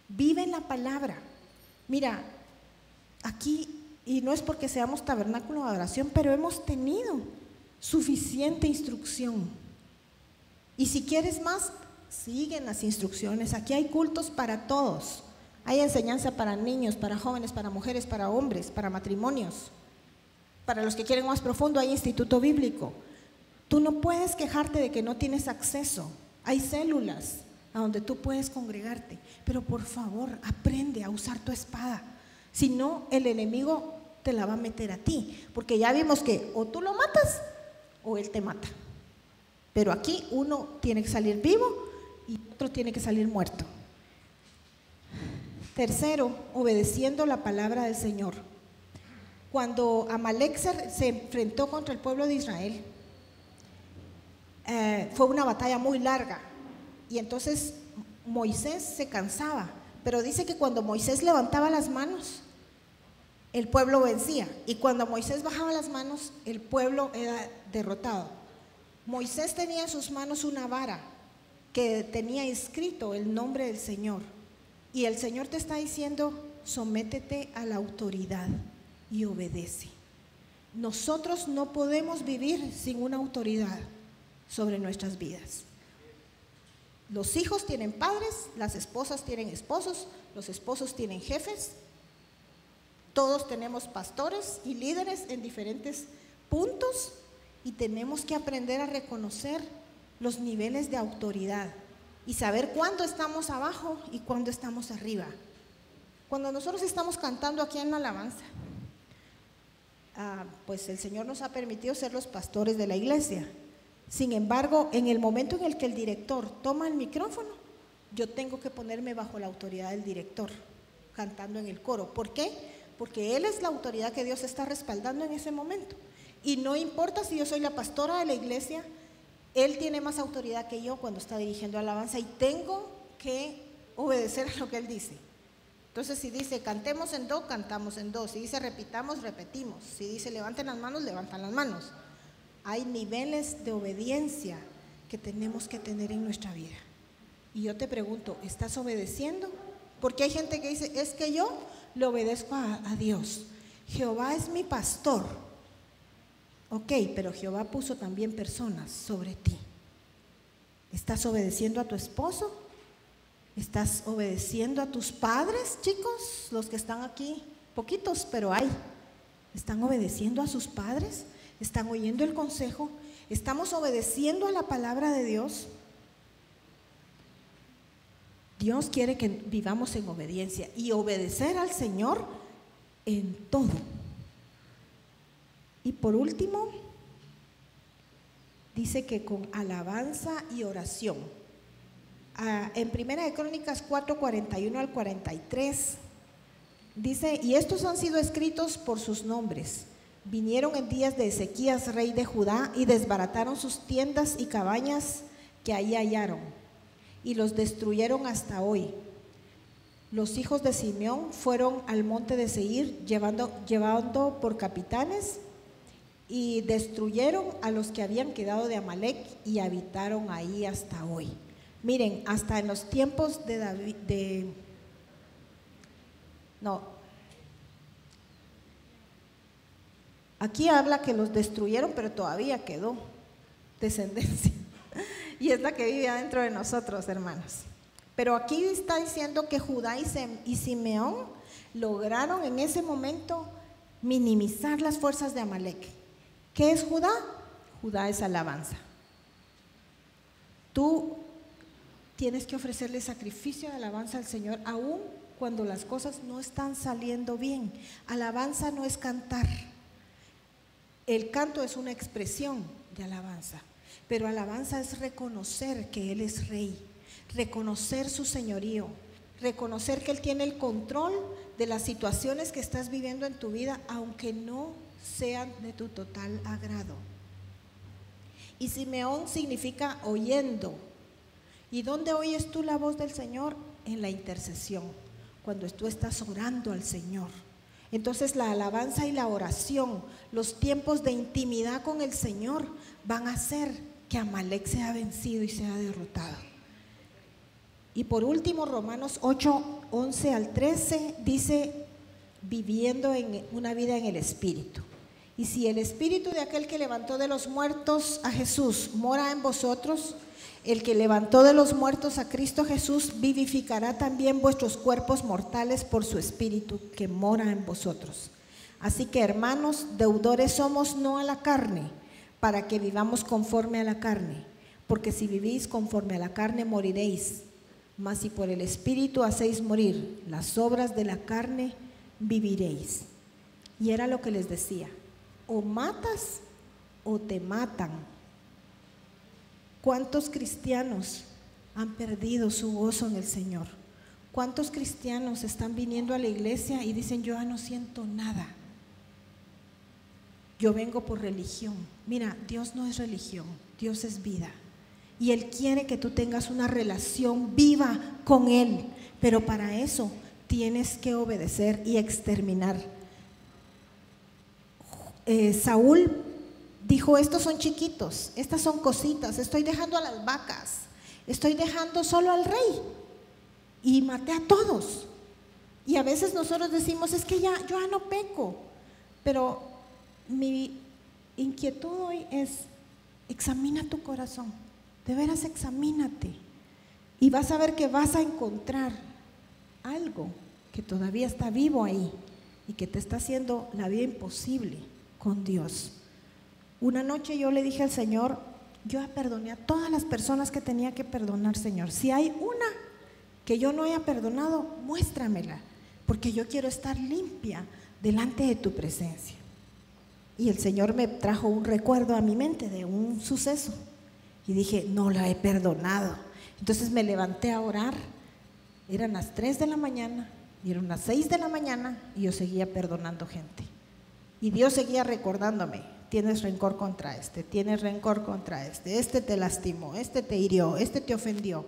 Vive en la palabra. Mira, aquí, y no es porque seamos tabernáculo de adoración, pero hemos tenido suficiente instrucción. Y si quieres más, siguen las instrucciones. Aquí hay cultos para todos. Hay enseñanza para niños, para jóvenes, para mujeres, para hombres, para matrimonios. Para los que quieren más profundo, hay instituto bíblico. Tú no puedes quejarte de que no tienes acceso. Hay células a donde tú puedes congregarte, pero por favor aprende a usar tu espada. Si no, el enemigo te la va a meter a ti, porque ya vimos que o tú lo matas o él te mata. Pero aquí uno tiene que salir vivo y otro tiene que salir muerto. Tercero, obedeciendo la palabra del Señor. Cuando Amalek se enfrentó contra el pueblo de Israel, fue una batalla muy larga y entonces Moisés se cansaba, pero dice que cuando Moisés levantaba las manos, el pueblo vencía, y cuando Moisés bajaba las manos, el pueblo era derrotado. Moisés tenía en sus manos una vara que tenía escrito el nombre del Señor, y el Señor te está diciendo: sométete a la autoridad y obedece. Nosotros no podemos vivir sin una autoridad sobre nuestras vidas. Los hijos tienen padres, las esposas tienen esposos, los esposos tienen jefes, todos tenemos pastores y líderes en diferentes puntos, y tenemos que aprender a reconocer los niveles de autoridad y saber cuándo estamos abajo y cuándo estamos arriba. Cuando nosotros estamos cantando aquí en la alabanza, pues el Señor nos ha permitido ser los pastores de la iglesia. Sin embargo, en el momento en el que el director toma el micrófono, yo tengo que ponerme bajo la autoridad del director, cantando en el coro. ¿Por qué? Porque él es la autoridad que Dios está respaldando en ese momento. Y no importa si yo soy la pastora de la iglesia, él tiene más autoridad que yo cuando está dirigiendo alabanza, y tengo que obedecer a lo que él dice. Entonces, si dice cantemos en do, cantamos en do. Si dice repitamos, repetimos. Si dice levanten las manos, levantan las manos. Hay niveles de obediencia que tenemos que tener en nuestra vida. Y yo te pregunto, ¿estás obedeciendo? Porque hay gente que dice, es que yo le obedezco a Dios. Jehová es mi pastor. Ok, pero Jehová puso también personas sobre ti. ¿Estás obedeciendo a tu esposo? ¿Estás obedeciendo a tus padres, chicos? Los que están aquí, poquitos, pero hay. ¿Están obedeciendo a sus padres? ¿Están oyendo el consejo? ¿Estamos obedeciendo a la palabra de Dios? Dios quiere que vivamos en obediencia y obedecer al Señor en todo. Y por último, dice que con alabanza y oración. En 1 de Crónicas 4, 41 al 43, dice: y estos han sido escritos por sus nombres. Vinieron en días de Ezequías, rey de Judá, y desbarataron sus tiendas y cabañas que ahí hallaron, y los destruyeron hasta hoy. Los hijos de Simeón fueron al monte de Seir, llevando por capitanes, y destruyeron a los que habían quedado de Amalek, y habitaron ahí hasta hoy. Miren, hasta en los tiempos de David, aquí habla que los destruyeron, pero todavía quedó descendencia. Y es la que vive adentro de nosotros, hermanos. Pero aquí está diciendo que Judá y Simeón lograron en ese momento minimizar las fuerzas de Amalek. ¿Qué es Judá? Judá es alabanza. Tú tienes que ofrecerle sacrificio de alabanza al Señor, aun cuando las cosas no están saliendo bien. Alabanza no es cantar. El canto es una expresión de alabanza, pero alabanza es reconocer que Él es Rey, reconocer su señorío, reconocer que Él tiene el control de las situaciones que estás viviendo en tu vida, aunque no sean de tu total agrado. Y Simeón significa oyendo. ¿Y dónde oyes tú la voz del Señor? En la intercesión, cuando tú estás orando al Señor. Entonces la alabanza y la oración, los tiempos de intimidad con el Señor, van a hacer que Amalek sea vencido y sea derrotado. Y por último, Romanos 8, 11 al 13 dice: viviendo en una vida en el Espíritu. Y si el Espíritu de aquel que levantó de los muertos a Jesús mora en vosotros, el que levantó de los muertos a Cristo Jesús vivificará también vuestros cuerpos mortales por su Espíritu que mora en vosotros. Así que, hermanos, deudores somos no a la carne, para que vivamos conforme a la carne. Porque si vivís conforme a la carne, moriréis. Mas si por el Espíritu hacéis morir las obras de la carne, viviréis. Y era lo que les decía: o matas o te matan. ¿Cuántos cristianos han perdido su gozo en el Señor? ¿Cuántos cristianos están viniendo a la iglesia y dicen: yo ya no siento nada, yo vengo por religión? Mira, Dios no es religión, Dios es vida. Y Él quiere que tú tengas una relación viva con Él, pero para eso tienes que obedecer y exterminar. Saúl dijo: estos son chiquitos, estas son cositas, estoy dejando a las vacas, estoy dejando solo al rey, y maté a todos. Y a veces nosotros decimos: es que yo ya no peco. Pero mi inquietud hoy es: examina tu corazón, de veras examínate, y vas a ver que vas a encontrar algo que todavía está vivo ahí y que te está haciendo la vida imposible con Dios. Una noche yo le dije al Señor: yo ya perdoné a todas las personas que tenía que perdonar, Señor. Si hay una que yo no haya perdonado, muéstramela, porque yo quiero estar limpia delante de tu presencia. Y el Señor me trajo un recuerdo a mi mente de un suceso y dije: no la he perdonado. Entonces me levanté a orar. Eran las 3 de la mañana y eran las 6 de la mañana y yo seguía perdonando gente. Y Dios seguía recordándome: tienes rencor contra este, tienes rencor contra este te lastimó, este te hirió, este te ofendió.